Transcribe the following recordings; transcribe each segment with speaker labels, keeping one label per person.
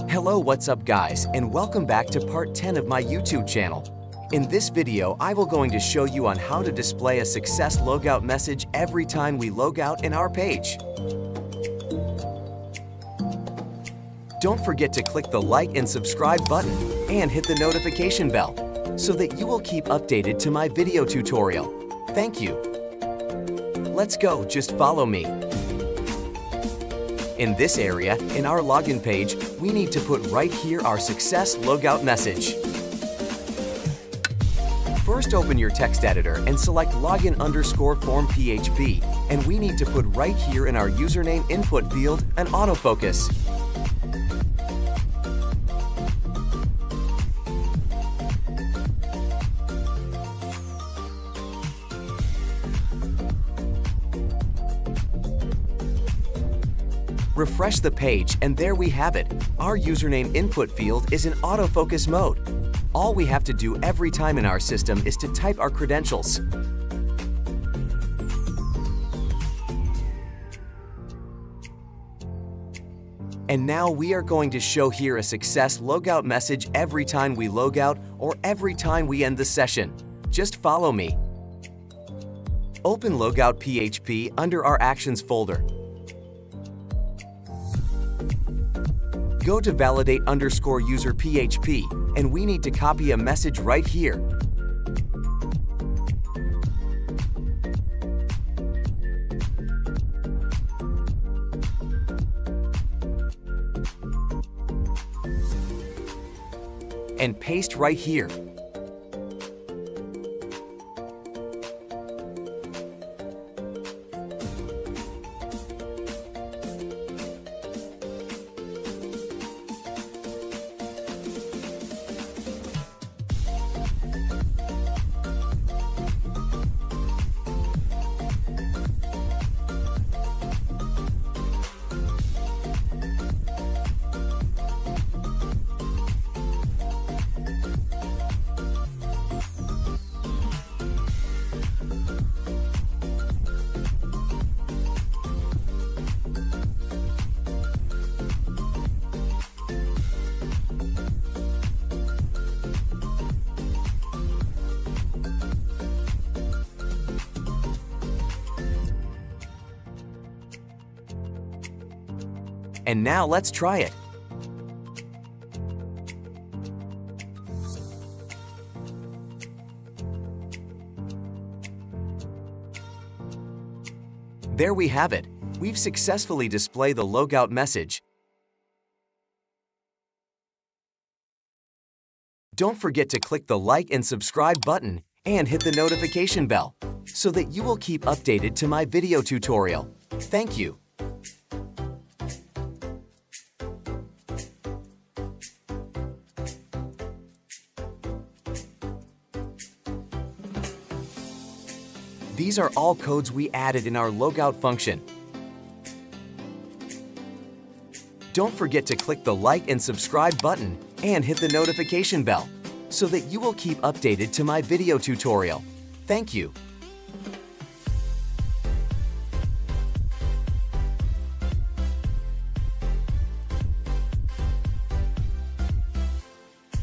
Speaker 1: Hello, what's up guys, and welcome back to part 10 of my YouTube channel. In this video, I will going to show you on how to display a success logout message every time we log out in our page. Don't forget to click the like and subscribe button and hit the notification bell so that you will keep updated to my video tutorial. Thank you. Let's go, just follow me. In this area, in our login page, we need to put right here our success logout message. First, open your text editor and select login_form.php, and we need to put right here in our username input field an autofocus. Refresh the page, and there we have it. Our username input field is in autofocus mode. All we have to do every time in our system is to type our credentials. And now we are going to show here a success logout message every time we log out or every time we end the session. Just follow me. Open Logout.php under our Actions folder. Go to validate_user.php, and we need to copy a message right here. And paste right here. And now let's try it. There we have it. We've successfully displayed the logout message. Don't forget to click the like and subscribe button and hit the notification bell so that you will keep updated to my video tutorial. Thank you. These are all codes we added in our logout function. Don't forget to click the like and subscribe button and hit the notification bell so that you will keep updated to my video tutorial. Thank you.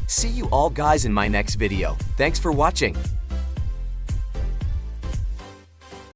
Speaker 1: See you all guys in my next video. Thanks for watching.